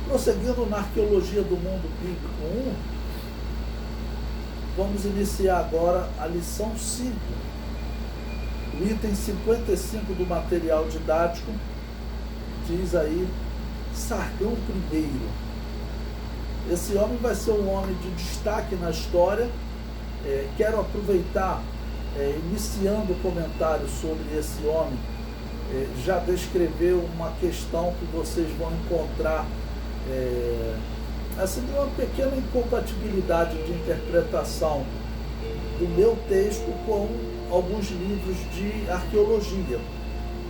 Prosseguindo na arqueologia do mundo bíblico 1, vamos iniciar agora a lição 5. O item 55 do material didático diz aí, Sargão I. Esse homem vai ser um homem de destaque na história. Quero aproveitar, iniciando o comentário sobre esse homem, já descrever uma questão que vocês vão encontrar, assim, uma pequena incompatibilidade de interpretação do meu texto com alguns livros de arqueologia,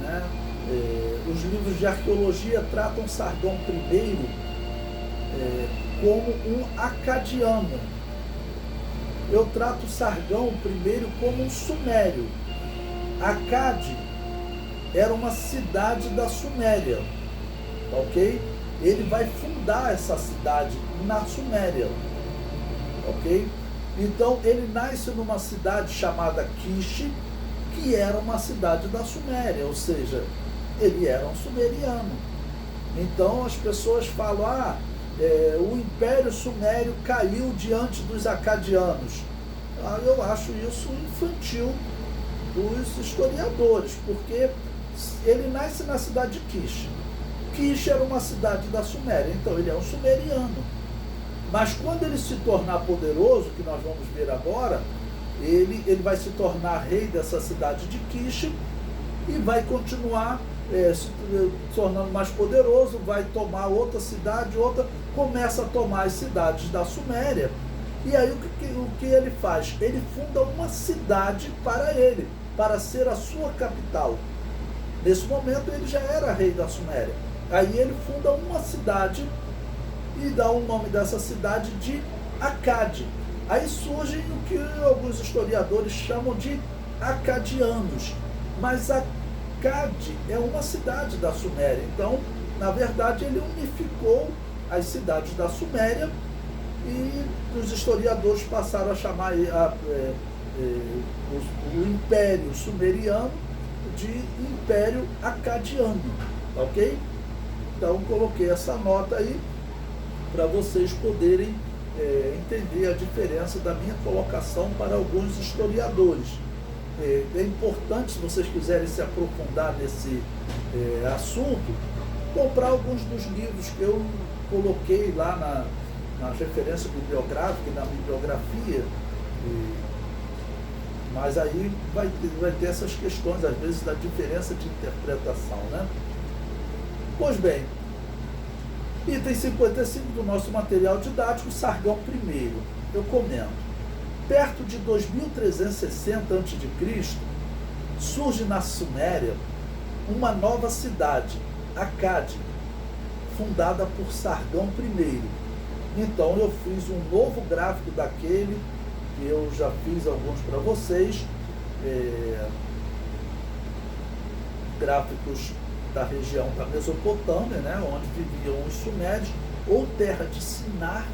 né? Os livros de arqueologia tratam Sargão I como um acadiano. Eu trato Sargão I como um sumério. Acade era uma cidade da Suméria, ok? Ele vai fundar essa cidade na Suméria, ok? Então ele nasce numa cidade chamada Quiche, que era uma cidade da Suméria, ou seja, ele era um sumeriano. Então as pessoas falam, o Império Sumério caiu diante dos acadianos. Eu acho isso infantil dos historiadores, porque ele nasce na cidade de Quiche. Quiche era uma cidade da Suméria, então ele é um sumeriano. Mas quando ele se tornar poderoso, que nós vamos ver agora, ele vai se tornar rei dessa cidade de Quiche e vai continuar se tornando mais poderoso, vai tomar outra cidade, começa a tomar as cidades da Suméria. E aí o que ele faz? Ele funda uma cidade para ele, para ser a sua capital. Nesse momento ele já era rei da Suméria. Aí ele funda uma cidade e dá o nome dessa cidade de Acade. Aí surge o que alguns historiadores chamam de acadianos. Mas Acade é uma cidade da Suméria. Então, na verdade, ele unificou as cidades da Suméria e os historiadores passaram a chamar o Império Sumeriano de Império Acadiano, ok? Então coloquei essa nota aí para vocês poderem entender a diferença da minha colocação para alguns historiadores. É importante, se vocês quiserem se aprofundar nesse assunto, comprar alguns dos livros que eu coloquei lá na referência bibliográfica e na bibliografia. Mas aí vai ter essas questões, às vezes, da diferença de interpretação, né? Pois bem, item 55 do nosso material didático, Sargão I. Eu comento. Perto de 2360 a.C., surge na Suméria uma nova cidade, Acade, fundada por Sargão I. Então eu fiz um novo gráfico daquele, que eu já fiz alguns para vocês, gráficos da região da Mesopotâmia, né, onde viviam os sumérios, ou terra de Sinar,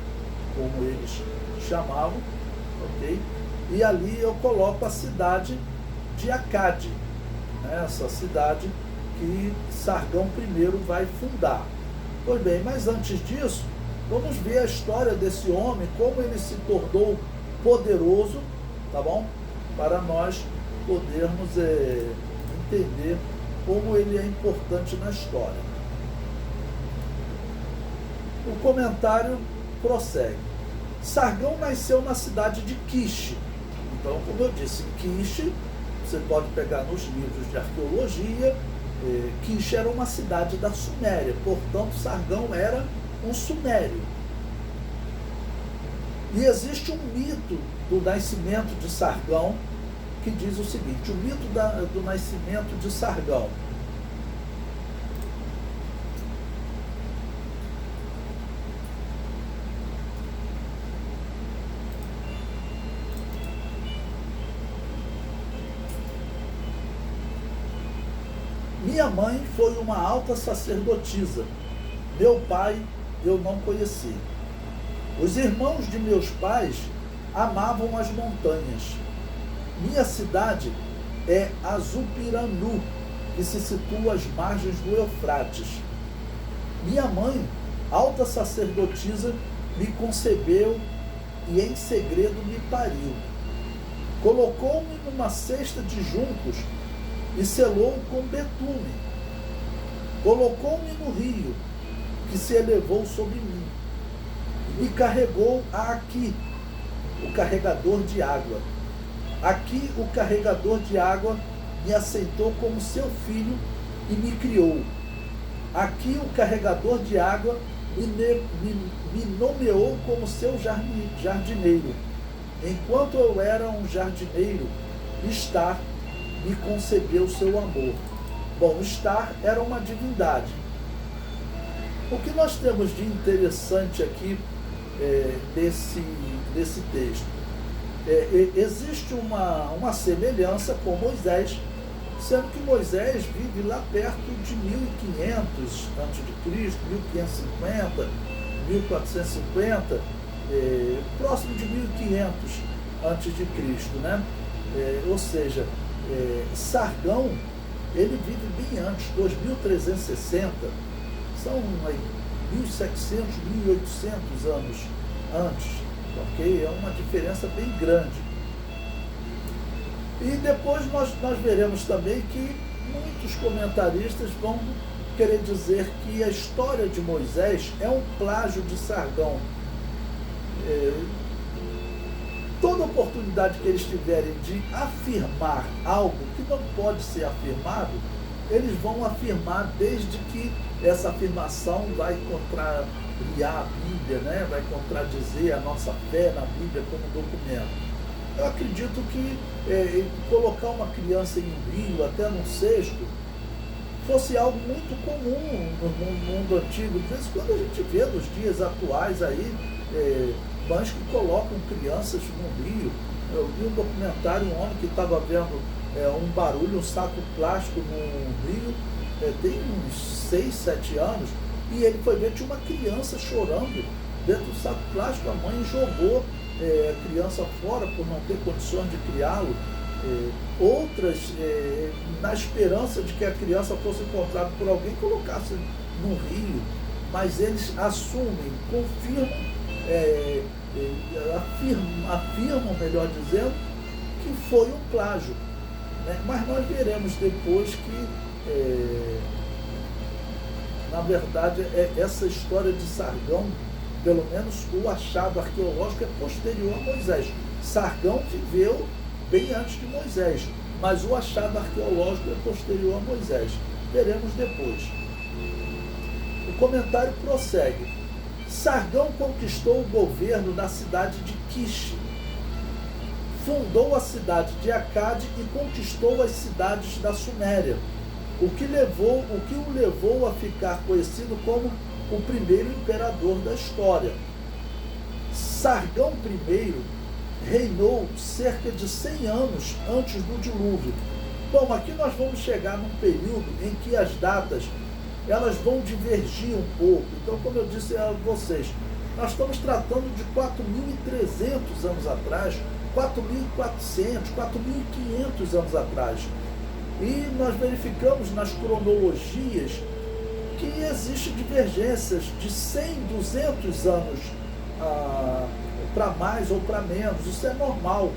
como eles chamavam, ok? E ali eu coloco a cidade de Acade, né, essa cidade que Sargão I vai fundar. Pois bem, mas antes disso, vamos ver a história desse homem, como ele se tornou poderoso, tá bom? Para nós podermos entender como ele é importante na história. O comentário prossegue. Sargão nasceu na cidade de Quiche. Então, como eu disse, Quiche, você pode pegar nos livros de arqueologia, Quiche era uma cidade da Suméria, portanto, Sargão era um sumério. E existe um mito do nascimento de Sargão, que diz o seguinte: o mito do nascimento de Sargão. Minha mãe foi uma alta sacerdotisa. Meu pai eu não conheci. Os irmãos de meus pais amavam as montanhas. Minha cidade é Azupiranu, que se situa às margens do Eufrates. Minha mãe alta sacerdotisa me concebeu e em segredo me pariu. Colocou-me numa cesta de juncos e selou com betume. Colocou-me no rio, que se elevou sobre mim, e me carregou aqui, o carregador de água. Aqui o carregador de água me aceitou como seu filho e me criou. Aqui o carregador de água me nomeou como seu jardineiro. Enquanto eu era um jardineiro, Estar me concebeu seu amor. Bom, Estar era uma divindade. O que nós temos de interessante aqui desse texto? Existe uma semelhança com Moisés, sendo que Moisés vive lá perto de 1500 a.C., 1550, 1450, próximo de 1500 a.C., né? Ou seja, Sargão, ele vive bem antes, 2360, são aí 1700, 1800 anos antes, ok? É uma diferença bem grande. E depois nós veremos também que muitos comentaristas vão querer dizer que a história de Moisés é um plágio de Sargão. Toda oportunidade que eles tiverem de afirmar algo que não pode ser afirmado, eles vão afirmar desde que essa afirmação vai contrariar a Bíblia, né? Vai contradizer a nossa fé na Bíblia como documento. Eu acredito que colocar uma criança em um rio, até num cesto, fosse algo muito comum no mundo antigo. De vez em quando a gente vê nos dias atuais aí, mães que colocam crianças no rio. Eu vi um documentário, um homem que estava vendo um barulho, um saco plástico no rio, tem uns 6, 7 anos, e ele foi ver, tinha uma criança chorando dentro do saco plástico, a mãe jogou a criança fora por não ter condições de criá-lo. Outras, na esperança de que a criança fosse encontrada por alguém, colocasse no rio, mas eles assumem, confirmam, afirmam, melhor dizendo, que foi um plágio, né? Mas nós veremos depois que, na verdade, essa história de Sargão, pelo menos o achado arqueológico é posterior a Moisés. Sargão viveu bem antes de Moisés, mas o achado arqueológico é posterior a Moisés. Veremos depois. O comentário prossegue. Sargão conquistou o governo na cidade de Quixe, fundou a cidade de Acade e conquistou as cidades da Suméria, o que o levou a ficar conhecido como o primeiro imperador da história. Sargão I reinou cerca de 100 anos antes do dilúvio. Bom, aqui nós vamos chegar num período em que as datas elas vão divergir um pouco. Então, como eu disse a vocês, nós estamos tratando de 4.300 anos atrás, 4.400, 4.500 anos atrás. E nós verificamos nas cronologias que existem divergências de 100, 200 anos para mais ou para menos. Isso é normal.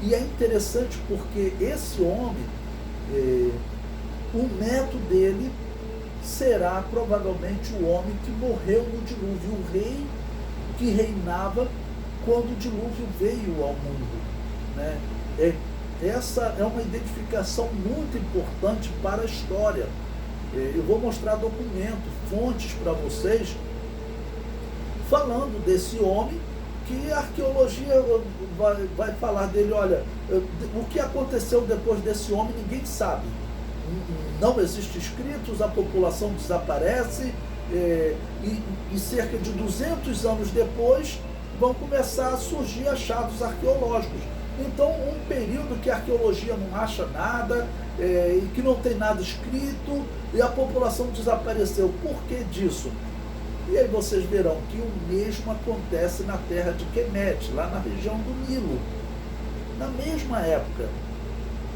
E é interessante porque esse homem, o neto dele será provavelmente o homem que morreu no dilúvio, o rei que reinava quando o dilúvio veio ao mundo, né? Essa é uma identificação muito importante para a história. Eu vou mostrar documentos, fontes para vocês, falando desse homem, que a arqueologia vai falar dele. Olha, o que aconteceu depois desse homem ninguém sabe. Não existe escritos, a população desaparece, e cerca de 200 anos depois vão começar a surgir achados arqueológicos. Então, um período que a arqueologia não acha nada, e que não tem nada escrito, e a população desapareceu. Por que disso? E aí vocês verão que o mesmo acontece na terra de Quemete, lá na região do Nilo, na mesma época.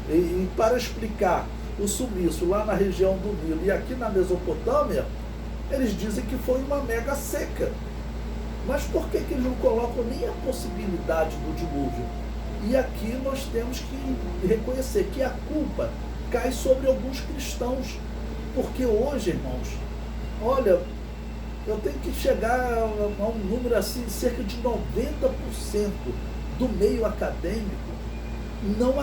E para explicar o sumiço lá na região do Nilo e aqui na Mesopotâmia, Eles dizem que foi uma mega seca. Mas por que eles não colocam nem a possibilidade do dilúvio? E aqui nós temos que reconhecer que a culpa cai sobre alguns cristãos. Porque hoje, irmãos, olha, eu tenho que chegar a um número assim, cerca de 90% do meio acadêmico não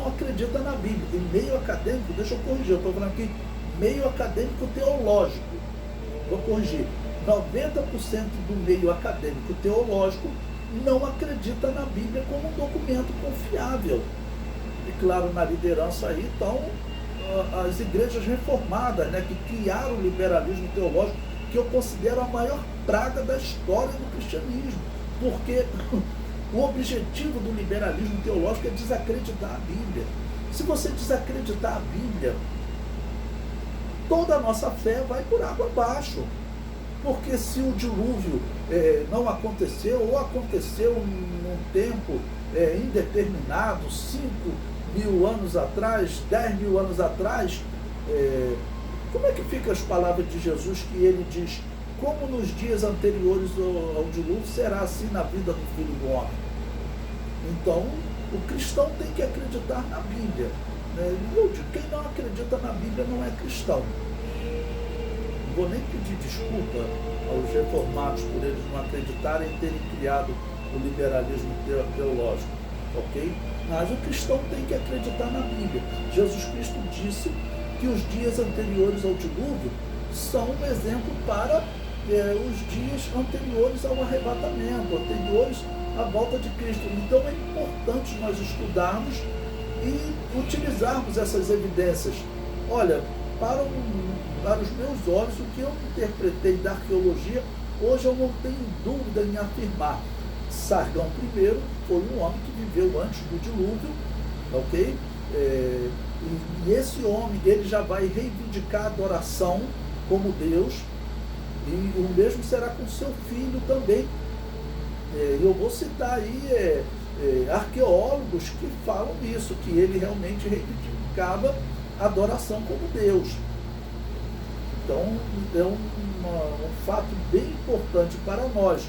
acredita na Bíblia. E meio acadêmico, deixa eu corrigir, eu estou falando aqui, meio acadêmico teológico. Vou corrigir. 90% do meio acadêmico teológico não acredita na Bíblia como um documento confiável. E claro, na liderança aí estão as igrejas reformadas, né, que criaram o liberalismo teológico, que eu considero a maior praga da história do cristianismo. Porque o objetivo do liberalismo teológico é desacreditar a Bíblia. Se você desacreditar a Bíblia, toda a nossa fé vai por água abaixo. Porque se o dilúvio não aconteceu, ou aconteceu num tempo indeterminado, 5.000 anos atrás, 10.000 anos atrás, como é que ficam as palavras de Jesus que ele diz, como nos dias anteriores ao dilúvio, será assim na vida do Filho do Homem? Então, o cristão tem que acreditar na Bíblia. Eu digo, quem não acredita na Bíblia não é cristão. Não vou nem pedir desculpa aos reformados por eles não acreditarem em terem criado o liberalismo teológico, ok? Mas o cristão tem que acreditar na Bíblia. Jesus Cristo disse que os dias anteriores ao dilúvio são um exemplo para os dias anteriores ao arrebatamento, anteriores à volta de Cristo. Então é importante nós estudarmos e utilizarmos essas evidências. Olha, para os meus olhos, o que eu interpretei da arqueologia, hoje eu não tenho dúvida em afirmar. Sargão I foi um homem que viveu antes do dilúvio, ok? E esse homem, ele já vai reivindicar a adoração como Deus, e o mesmo será com seu filho também. Eu vou citar aí arqueólogos que falam isso, que ele realmente reivindicava a adoração como Deus. Então, é um fato bem importante para nós.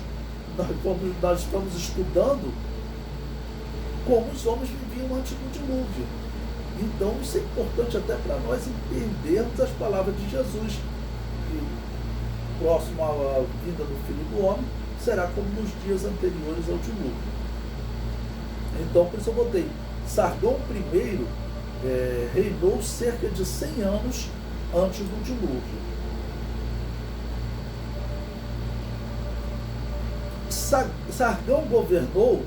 Nós estamos estudando como os homens viviam antes do dilúvio. Então, isso é importante até para nós entendermos as palavras de Jesus, que próximo à vinda do Filho do Homem será como nos dias anteriores ao dilúvio. Então, por isso eu botei, Sargão I reinou cerca de 100 anos antes do dilúvio. Sargão governou,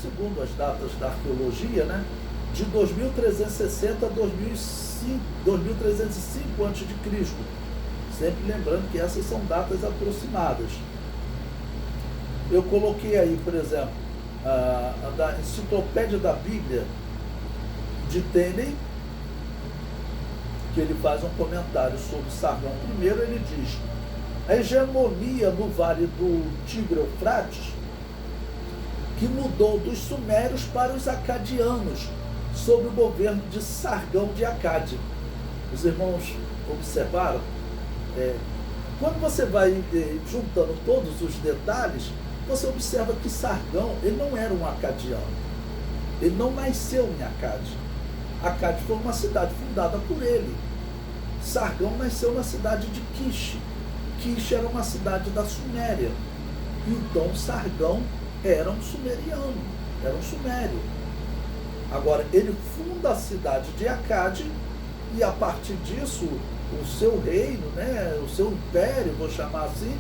segundo as datas da arqueologia, né, de 2360 a 2305 a.C., sempre lembrando que essas são datas aproximadas. Eu coloquei aí, por exemplo, a da Enciclopédia da Bíblia de Tenney, que ele faz um comentário sobre Sargão I. Ele diz: a hegemonia no vale do Tigre-Eufrates, que mudou dos sumérios para os acadianos, sob o governo de Sargão de Acade. Os irmãos observaram? Quando você vai juntando todos os detalhes, você observa que Sargão, ele não era um acadiano. Ele não nasceu em Acade. Acade foi uma cidade fundada por ele. Sargão nasceu na cidade de Quiche. Quiche era uma cidade da Suméria. Então Sargão era um sumeriano, era um sumério. Agora, ele funda a cidade de Acade e a partir disso, o seu reino, né, o seu império, vou chamar assim,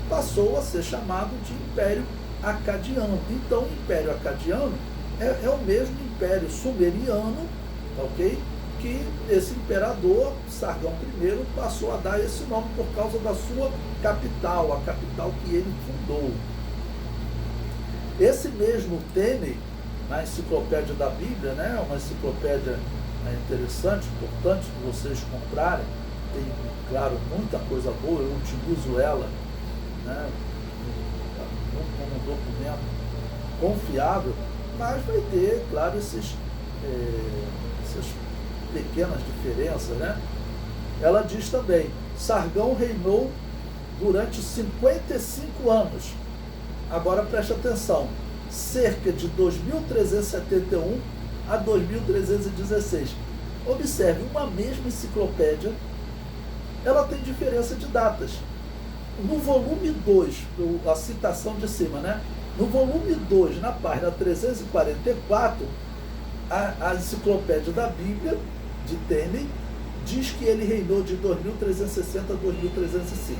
passou a ser chamado de Império Acadiano. Então, o Império Acadiano é o mesmo Império Sumeriano, ok? Que esse imperador, Sargão I, passou a dar esse nome por causa da sua capital, a capital que ele fundou. Esse mesmo Tenney, na Enciclopédia da Bíblia, né, uma enciclopédia interessante, importante de vocês comprarem, tem, claro, muita coisa boa, eu utilizo ela, né, como um documento confiável, mas vai ter, claro, essas pequenas diferenças, né? Ela diz também: Sargão reinou durante 55 anos. Agora preste atenção, cerca de 2371 a 2316. Observe, uma mesma enciclopédia, ela tem diferença de datas. No volume 2, a citação de cima, né? No volume 2, na página 344, a enciclopédia da Bíblia, de Tenney, diz que ele reinou de 2360 a 2305.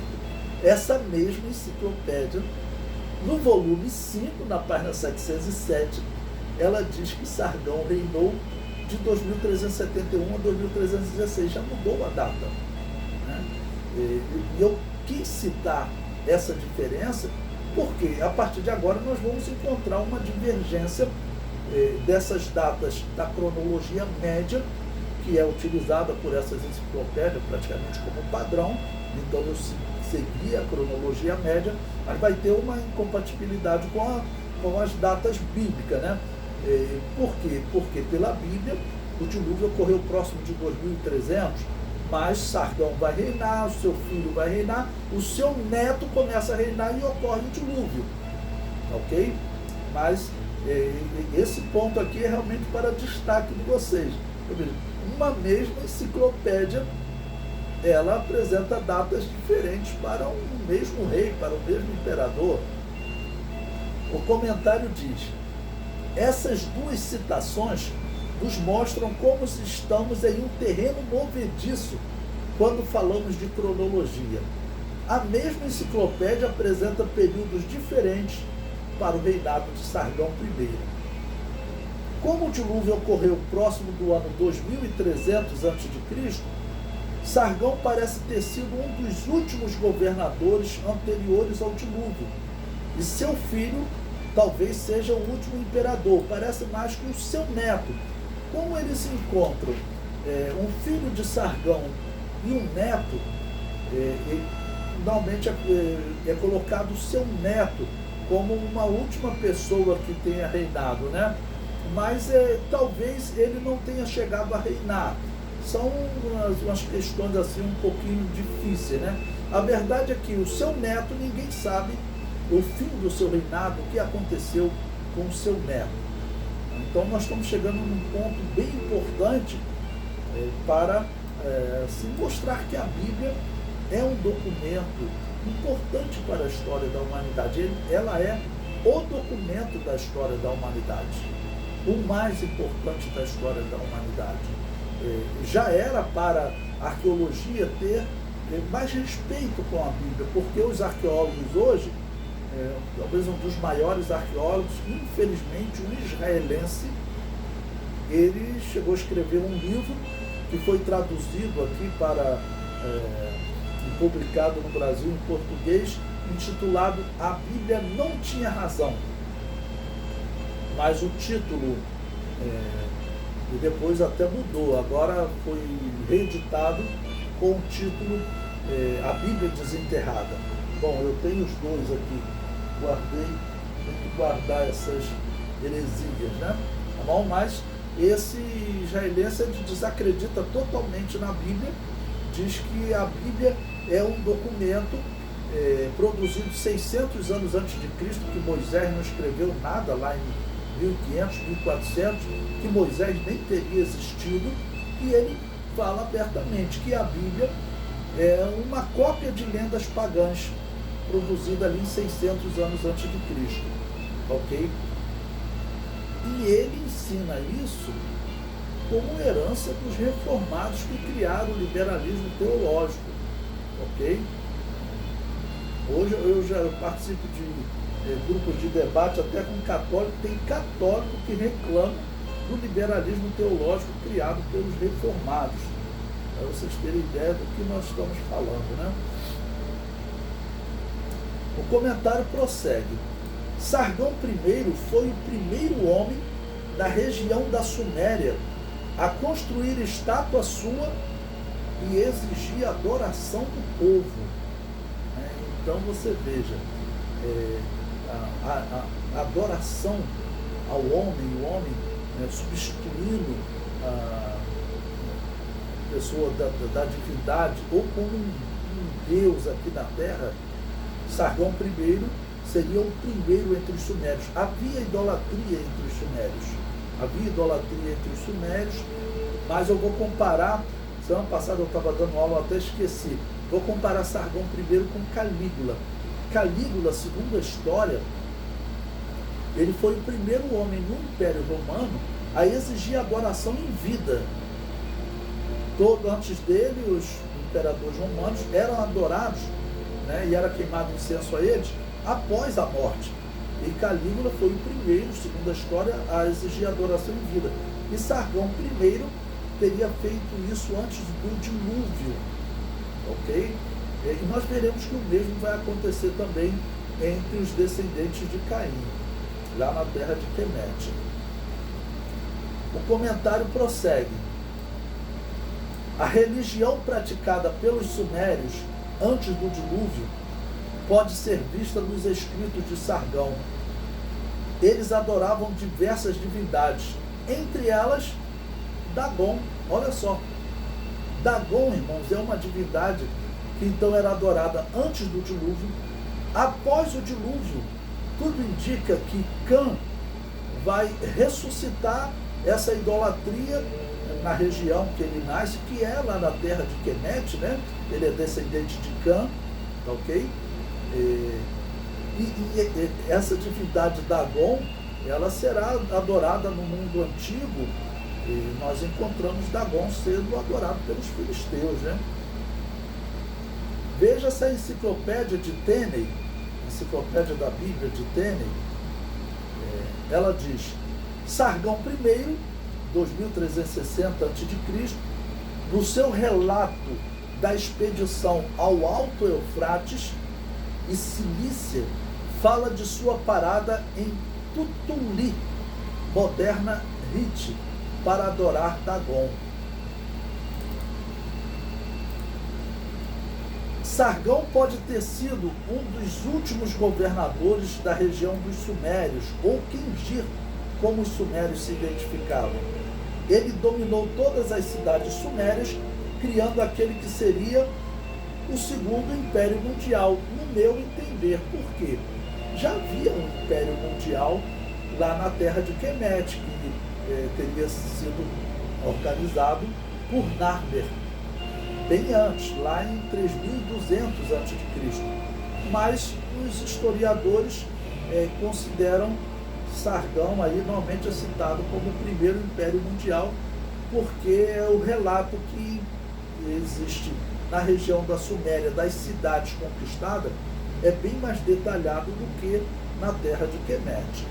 Essa mesma enciclopédia, no volume 5, na página 707, ela diz que Sargão reinou de 2371 a 2316. Já mudou a data, né? E eu quis citar essa diferença porque, a partir de agora, nós vamos encontrar uma divergência dessas datas da cronologia média, que é utilizada por essas enciclopédias praticamente como padrão. Então eu segui a cronologia média, mas vai ter uma incompatibilidade com as datas bíblicas, né? Por quê? Porque pela Bíblia o dilúvio ocorreu próximo de 2300, mas Sargão vai reinar, o seu filho vai reinar, o seu neto começa a reinar e ocorre o dilúvio, ok? Mas esse ponto aqui é realmente para destaque de vocês. Uma mesma enciclopédia, ela apresenta datas diferentes para o mesmo rei, para o mesmo imperador. O comentário diz: essas duas citações nos mostram como estamos em um terreno movediço quando falamos de cronologia. A mesma enciclopédia apresenta períodos diferentes para o reinado de Sargão I. Como o dilúvio ocorreu próximo do ano 2300 a.C., Sargão parece ter sido um dos últimos governadores anteriores ao dilúvio, e seu filho talvez seja o último imperador, parece mais que o seu neto. Como eles se encontram, um filho de Sargão e um neto, normalmente é colocado o seu neto como uma última pessoa que tenha reinado, né? Mas talvez ele não tenha chegado a reinar. São umas questões assim um pouquinho difíceis, né? A verdade é que o seu neto, ninguém sabe o fim do seu reinado, o que aconteceu com o seu neto. Então nós estamos chegando num ponto bem importante para se mostrar que a Bíblia é um documento importante para a história da humanidade. Ela é o documento da história da humanidade, o mais importante da história da humanidade. Já era para a arqueologia ter mais respeito com a Bíblia, porque os arqueólogos hoje, talvez um dos maiores arqueólogos, infelizmente um israelense, ele chegou a escrever um livro que foi traduzido aqui para e publicado no Brasil em português, intitulado A Bíblia Não Tinha Razão. Mas o título, e depois até mudou, agora foi reeditado com o título A Bíblia Desenterrada. Bom, eu tenho os dois aqui, guardei, tenho que guardar essas heresias, né? Tá bom? Mas esse israelense desacredita totalmente na Bíblia, diz que a Bíblia é um documento produzido 600 anos antes de Cristo, que Moisés não escreveu nada lá em 1500, 1400, que Moisés nem teria existido, e ele fala abertamente que a Bíblia é uma cópia de lendas pagãs, produzida ali em 600 anos antes de Cristo, ok? E ele ensina isso como herança dos reformados que criaram o liberalismo teológico, ok? Hoje eu já participo de grupos de debate até com católico, tem católico que reclama do liberalismo teológico criado pelos reformados, para vocês terem ideia do que nós estamos falando, né? O comentário prossegue. Sargão I foi o primeiro homem da região da Suméria a construir estátua sua e exigir adoração do povo. Então você veja, a adoração ao homem, o homem substituindo a pessoa da divindade, ou como um Deus aqui na Terra, Sargão I seria o primeiro entre os sumérios. Havia idolatria entre os sumérios. Mas eu vou comparar. Semana passada eu estava dando aula, eu até esqueci. Vou comparar Sargão I com Calígula. Calígula, segundo a história, ele foi o primeiro homem no Império Romano a exigir adoração em vida. Antes dele, os imperadores romanos eram adorados, né, e era queimado incenso a eles após a morte. E Calígula foi o primeiro, segundo a história, a exigir adoração em vida. E Sargão I teria feito isso antes do dilúvio, ok? E nós veremos que o mesmo vai acontecer também entre os descendentes de Caim, lá na terra de Quemete. O comentário prossegue. A religião praticada pelos sumérios antes do dilúvio pode ser vista nos escritos de Sargão. Eles adoravam diversas divindades, entre elas Dagon. Olha só, Dagon, irmãos, é uma divindade que então era adorada antes do dilúvio. Após o dilúvio, tudo indica que Cã vai ressuscitar essa idolatria na região que ele nasce, que é lá na terra de Quemete, né? Ele é descendente de Cã, ok? E essa divindade Dagon, ela será adorada no mundo antigo, e nós encontramos Dagon sendo adorado pelos filisteus, né? Veja essa enciclopédia de Tenney, enciclopédia da Bíblia de Tenney, ela diz: Sargão I, 2360 a.C., no seu relato da expedição ao Alto Eufrates e Cilícia, fala de sua parada em Tutuli, moderna Hite, para adorar Dagon. Sargão pode ter sido um dos últimos governadores da região dos Sumérios, ou Quingir, como os sumérios se identificavam. Ele dominou todas as cidades sumérias, criando aquele que seria o segundo império mundial, no meu entender. Por quê? Já havia um império mundial lá na terra de Quemete, que teria sido organizado por Narmer, bem antes, lá em 3200 a.C. Mas os historiadores consideram Sargão aí normalmente é citado como o primeiro império mundial, porque é o relato que existe na região da Suméria, das cidades conquistadas, é bem mais detalhado do que na terra de Quemete.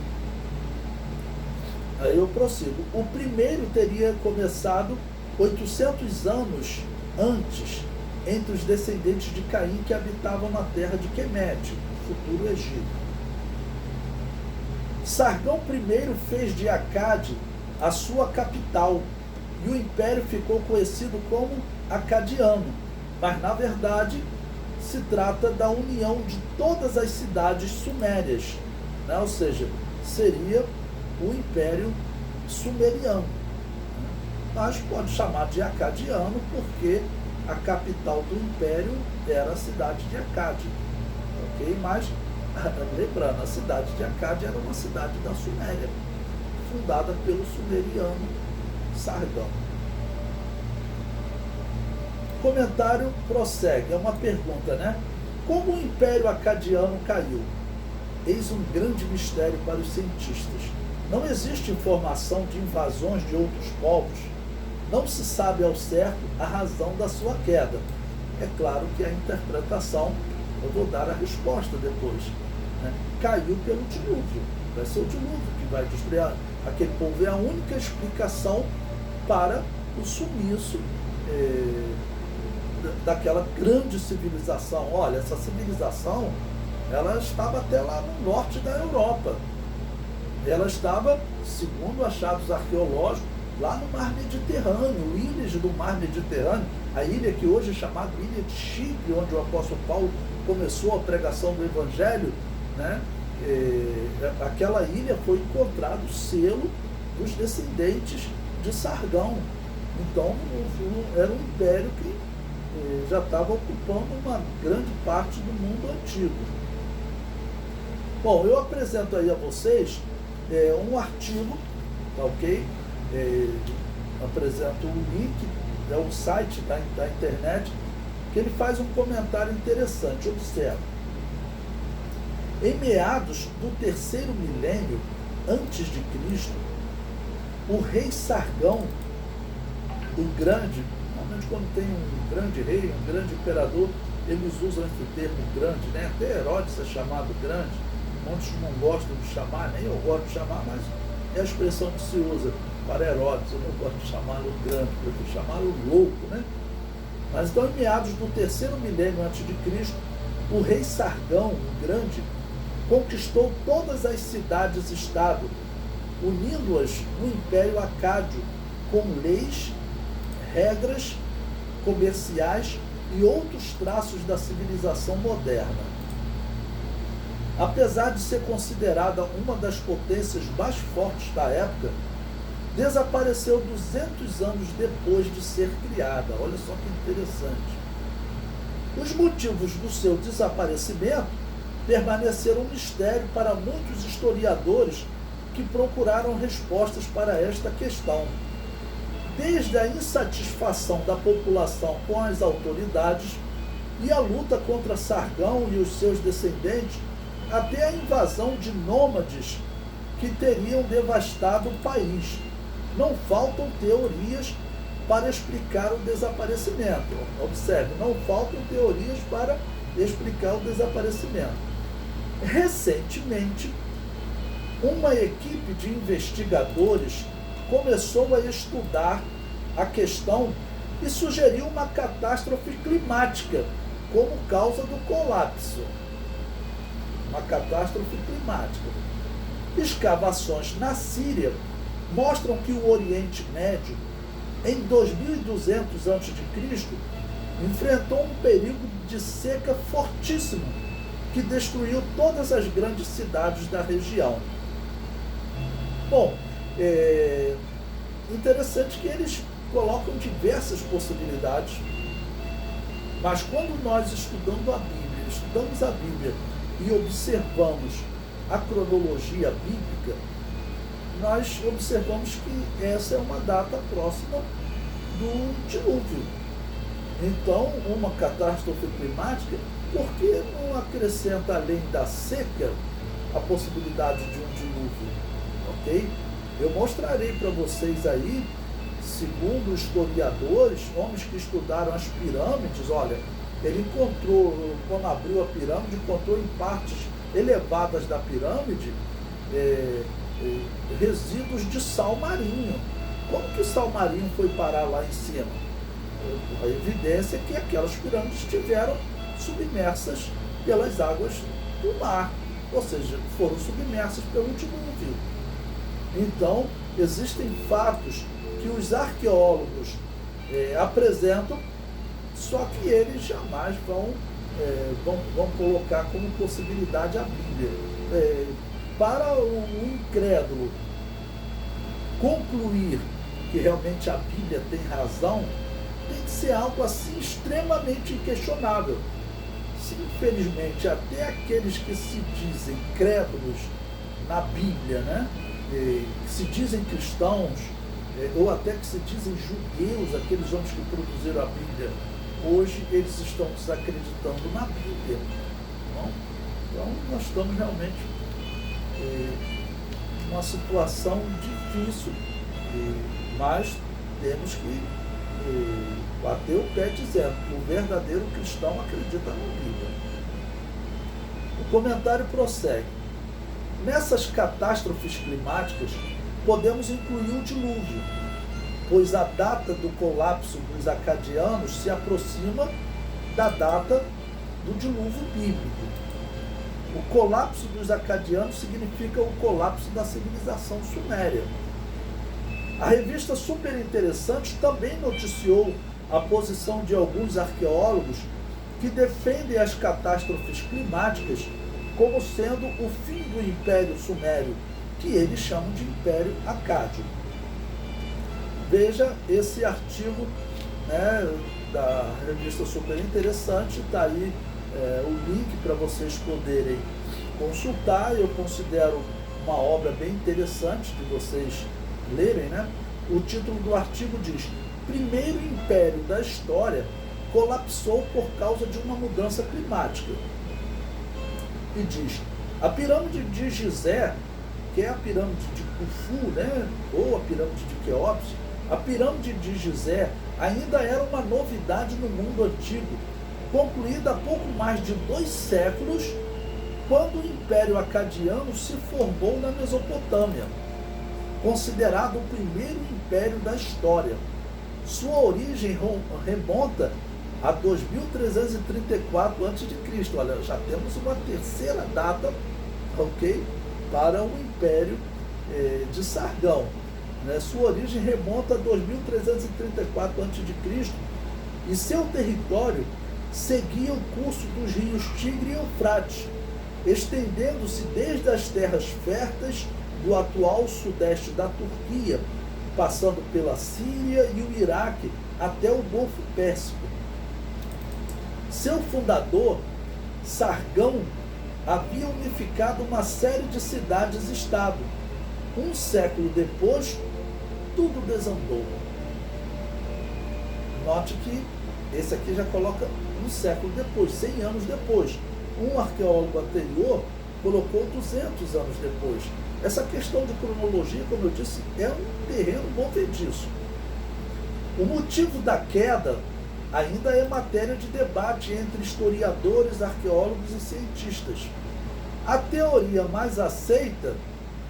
Aí eu prossigo. O primeiro teria começado 800 anos antes, entre os descendentes de Caim que habitavam na terra de Quemete, futuro Egito. Sargão I fez de Acade a sua capital, e o império ficou conhecido como Acadiano, mas na verdade se trata da união de todas as cidades sumérias, né? Ou seja, seria o Império Sumeriano, mas pode chamar de Acadiano porque a capital do império era a cidade de Acade, ok? Mas lembrando, a cidade de Acade era uma cidade da Suméria, fundada pelo sumeriano Sargão. O comentário prossegue, é uma pergunta, né? Como o Império Acadiano caiu? Eis um grande mistério para os cientistas. Não existe informação de invasões de outros povos. Não se sabe ao certo a razão da sua queda. É claro que a interpretação, eu vou dar a resposta depois, né? Caiu pelo dilúvio. Vai ser o dilúvio que vai destruir aquele povo. É a única explicação para o sumiço daquela grande civilização. Olha, essa civilização, ela estava até lá no norte da Europa. Ela estava, segundo achados arqueológicos, lá no mar Mediterrâneo, ilhas do mar Mediterrâneo, a ilha que hoje é chamada Ilha de Chipre, onde o apóstolo Paulo começou a pregação do Evangelho, né? Aquela ilha foi encontrado o selo dos descendentes de Sargão. Então, era um império que já estava ocupando uma grande parte do mundo antigo. Bom, eu apresento aí a vocês um artigo, tá ok? Apresento o link, é um site da internet, que ele faz um comentário interessante. Observa. Em meados do terceiro milênio antes de Cristo, o rei Sargão, o Grande, normalmente quando tem um grande rei, um grande imperador, eles usam esse termo grande, né? Até Herodes é chamado grande, muitos não gostam de chamar, nem eu gosto de chamar, mas é a expressão que se usa para Herodes. Eu não gosto de chamá-lo grande, eu prefiro chamá-lo louco, né? Mas então, em meados do terceiro milênio antes de Cristo, o rei Sargão, o Grande, conquistou todas as cidades-estado, unindo-as no Império Acádio, com leis, regras comerciais e outros traços da civilização moderna. Apesar de ser considerada uma das potências mais fortes da época, desapareceu 200 anos depois de ser criada. Olha só que interessante. Os motivos do seu desaparecimento permaneceram um mistério para muitos historiadores que procuraram respostas para esta questão. Desde a insatisfação da população com as autoridades e a luta contra Sargão e os seus descendentes, até a invasão de nômades que teriam devastado o país. Não faltam teorias para explicar o desaparecimento. Observe, não faltam teorias para explicar o desaparecimento. Recentemente, uma equipe de investigadores começou a estudar a questão e sugeriu uma catástrofe climática como causa do colapso. Uma catástrofe climática. Escavações na Síria mostram que o Oriente Médio, em 2200 a.C., enfrentou um período de seca fortíssimo que destruiu todas as grandes cidades da região. Bom, interessante que eles colocam diversas possibilidades, mas quando nós estudamos a Bíblia e observamos a cronologia bíblica, nós observamos que essa é uma data próxima do dilúvio. Então, uma catástrofe climática, por que não acrescenta, além da seca, a possibilidade de um dilúvio? Ok? Eu mostrarei para vocês aí, segundo historiadores, homens que estudaram as pirâmides, olha, ele encontrou, quando abriu a pirâmide, encontrou em partes elevadas da pirâmide resíduos de sal marinho. Como que o sal marinho foi parar lá em cima? A evidência é que aquelas pirâmides estiveram submersas pelas águas do mar, ou seja, foram submersas pelo dilúvio. Então, existem fatos que os arqueólogos apresentam, só que eles jamais vão colocar como possibilidade a Bíblia. Para o incrédulo concluir que realmente a Bíblia tem razão, tem que ser algo assim extremamente inquestionável. Se, infelizmente, até aqueles que se dizem crédulos na Bíblia, né, que se dizem cristãos, ou até que se dizem judeus, aqueles homens que produziram a Bíblia, hoje eles estão desacreditando na Bíblia. Não? Então, nós estamos realmente numa situação difícil, mas temos que bater o pé dizendo que o verdadeiro cristão acredita na Bíblia. O comentário prossegue. Nessas catástrofes climáticas, podemos incluir o dilúvio, pois a data do colapso dos acadianos se aproxima da data do dilúvio bíblico. O colapso dos acadianos significa o colapso da civilização suméria. A revista Super Interessante também noticiou a posição de alguns arqueólogos que defendem as catástrofes climáticas como sendo o fim do Império Sumério, que eles chamam de Império Acádio. Veja esse artigo, né, da revista super interessante, está aí o link para vocês poderem consultar. Eu considero uma obra bem interessante de vocês lerem, né? O título do artigo diz: Primeiro Império da História colapsou por causa de uma mudança climática. E diz: a pirâmide de Gizé, que é a pirâmide de Khufu, né? Ou a pirâmide de Quéops, a pirâmide de Gizé ainda era uma novidade no mundo antigo, concluída há pouco mais de 2 séculos, quando o Império Acadiano se formou na Mesopotâmia, considerado o primeiro império da história. Sua origem remonta a 2334 a.C. Olha, já temos uma terceira data, ok, para o Império de Sargão. Né? Sua origem remonta a 2334 a.C. e seu território seguia o curso dos rios Tigre e Eufrates, estendendo-se desde as terras férteis do atual sudeste da Turquia, passando pela Síria e o Iraque até o Golfo Pérsico. Seu fundador, Sargão, havia unificado uma série de cidades-estado. Um século depois, tudo desandou. Note que esse aqui já coloca um século depois, 100 anos depois. Um arqueólogo anterior colocou 200 anos depois. Essa questão de cronologia, como eu disse, é um terreno movediço. O motivo da queda ainda é matéria de debate entre historiadores, arqueólogos e cientistas. A teoria mais aceita,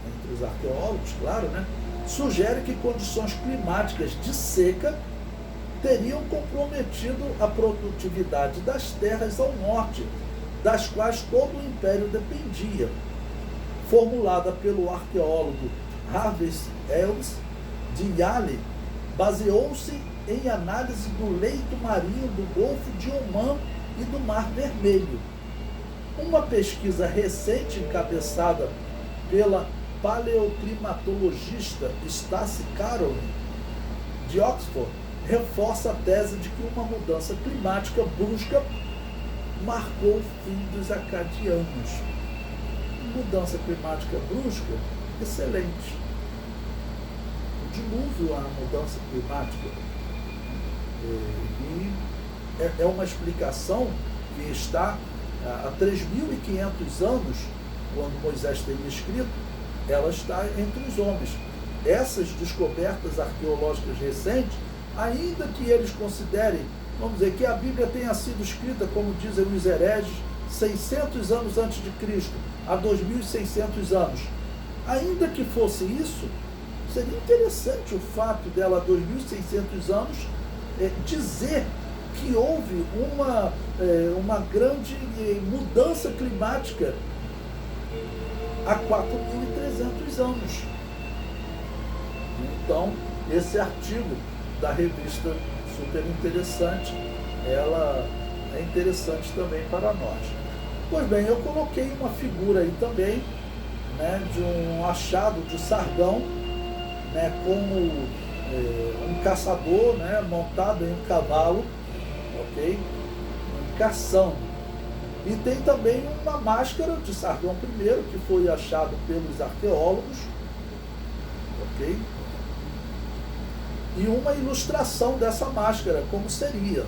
entre os arqueólogos, claro, né, sugere que condições climáticas de seca teriam comprometido a produtividade das terras ao norte, das quais todo o império dependia. Formulada pelo arqueólogo Harvey Ellis de Yale, baseou-se em análise do leito marinho do Golfo de Omã e do Mar Vermelho. Uma pesquisa recente encabeçada pela paleoclimatologista Stacey Carroll, de Oxford, reforça a tese de que uma mudança climática brusca marcou o fim dos acadianos. Mudança climática brusca, excelente. O dilúvio, a mudança climática. E é uma explicação que está há 3.500 anos, quando Moisés teria escrito, ela está entre os homens. Essas descobertas arqueológicas recentes, ainda que eles considerem, vamos dizer, que a Bíblia tenha sido escrita, como dizem os hereges, 600 anos antes de Cristo, há 2.600 anos. Ainda que fosse isso, seria interessante o fato dela, há 2.600 anos, dizer que houve uma grande mudança climática há 4.300 anos. Então, esse artigo da revista super interessante, ela é interessante também para nós. Pois bem, eu coloquei uma figura aí também, né, de um achado de Sargão, né, como um caçador, né, montado em um cavalo, ok? Caçando. E tem também uma máscara de Sargão I, que foi achado pelos arqueólogos, ok? E uma ilustração dessa máscara, como seria.